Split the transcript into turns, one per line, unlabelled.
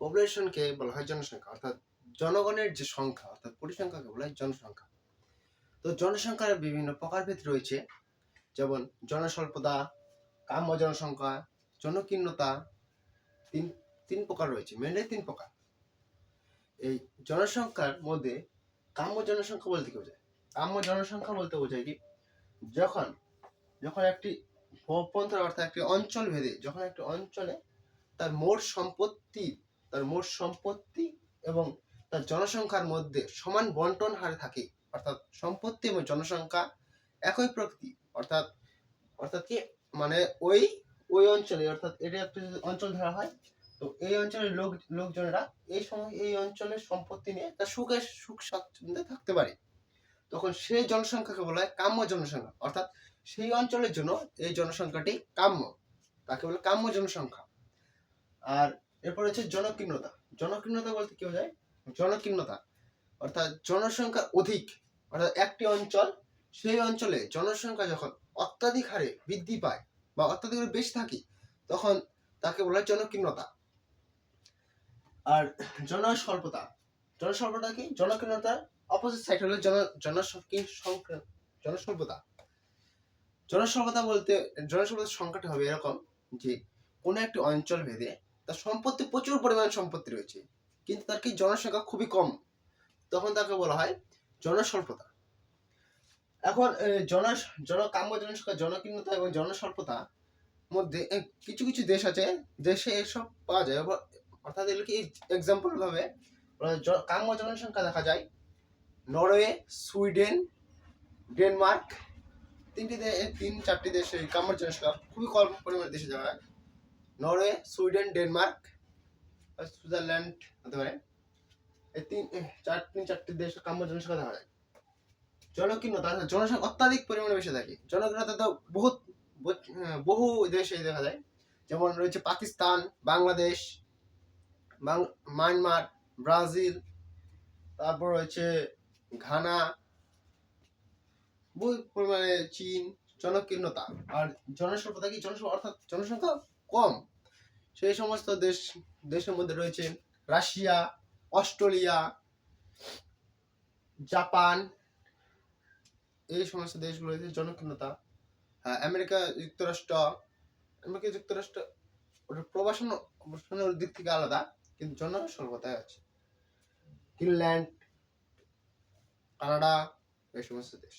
পপুলেশনকে বলা হয় জনসংখ্যা, অর্থাৎ জনগণের যে সংখ্যা, অর্থাৎ পরিসংখ্যাকে বলা হয় জনসংখ্যা। তো জনসংখ্যার বিভিন্ন প্রকারভেদ রয়েছে, যেমন জনস্বল্পতা, কাম্য জনসংখ্যা, জনকীর্ণতা। তিন প্রকার রয়েছে, মেনলি 3 প্রকার। এই জনসংখ্যার মধ্যে কাম্য জনসংখ্যা বলতে কি বোঝায়? কাম্য জনসংখ্যা বলতে বোঝায় কি, যখন একটি অর্থাৎ একটি অঞ্চল ভেদে, যখন একটি অঞ্চলে তার মোট সম্পত্তি এবং তার জনসংখ্যার মধ্যে সমান বন্টন হারে থাকে, অর্থাৎ সম্পত্তি এবং জনসংখ্যা একই প্রকৃতি, অর্থাৎ কি মানে ওই অঞ্চলে, অর্থাৎ এটা একটা অঞ্চল ধরা হয়, তো এই অঞ্চলের লোকজনেরা এই অঞ্চলের সম্পত্তি নিয়ে তার সুখ স্বাচ্ছন্দ্যে থাকতে পারে, তখন সেই জনসংখ্যাকে বলা হয় কাম্য জনসংখ্যা, অর্থাৎ সেই অঞ্চলের জন্য এই জনসংখ্যাটি কাম্য, তাকে বলে কাম্য জনসংখ্যা। আর এরপর হচ্ছে জনকীর্ণতা বলতে কি বোঝায়? জনকীর্ণতা অর্থাৎ জনসংখ্যা অধিক, অর্থাৎ একটি অঞ্চল, সেই অঞ্চলে জনসংখ্যা যখন অত্যাধিক হারে বৃদ্ধি পায় বা অত্যাধিক হারে বেশি থাকে, তখন তাকে বলা হয় জনকীর্ণতা। আর জনস্বল্পতা কি? জনকীর্ণতার অপোজিট সাইড হলো জনস্বল্পতা। জনস্বল্পতার সংখ্যাটা হবে এরকম যে, কোনো একটি অঞ্চল ভেদে তার সম্পত্তি, প্রচুর পরিমাণ সম্পত্তি রয়েছে, কিন্তু তার কি জনসংখ্যা খুবই কম, তখন তাকে বলা হয় জনস্বল্পতা। এখন কাম্য জনসংখ্যা, জনকীর্ণতা এবং জনস্বল্পতা মধ্যে কিছু দেশ আছে, দেশে এসব পাওয়া যায়, অর্থাৎ এগুলো কি এক্সাম্পল ভাবে কাম্য জনসংখ্যা দেখা যায় নরওয়ে, সুইডেন, ডেনমার্ক, 3-4টি দেশে কাম্য জনসংখ্যা খুবই কম পরিমাণে দেশে দেখা যায়। নরওয়ে, সুইডেন, ডেনমার্ক, সুইজারল্যান্ড হতে পারে, এই 3-4টি দেশে কাম্য জনসংখ্যা দেখা যায়। জনকীর্ণতা, জনসংখ্যা অত্যাধিক পরিমাণে বেশি থাকে। জনকীর্ণতা তো বহু দেশে দেখা যায়, যেমন রয়েছে পাকিস্তান, বাংলাদেশ, মায়ানমার, ব্রাজিল, তারপর রয়েছে ঘানা, বহু পরিমাণে চীন। জনকীর্ণতা আর জনস্বল্পতা কি? অর্থাৎ জনসংখ্যা কম, সেই সমস্ত দেশের মধ্যে রয়েছে রাশিয়া, অস্ট্রেলিয়া, জাপান, এই সমস্ত দেশগুলো রয়েছে জনকীর্ণতা। আমেরিকা যুক্তরাষ্ট্র প্রবাসনের দিক থেকে আলাদা, কিন্তু জনস্বল্পতায় আছে। ফিনল্যান্ড, কানাডা, এই সমস্ত দেশ।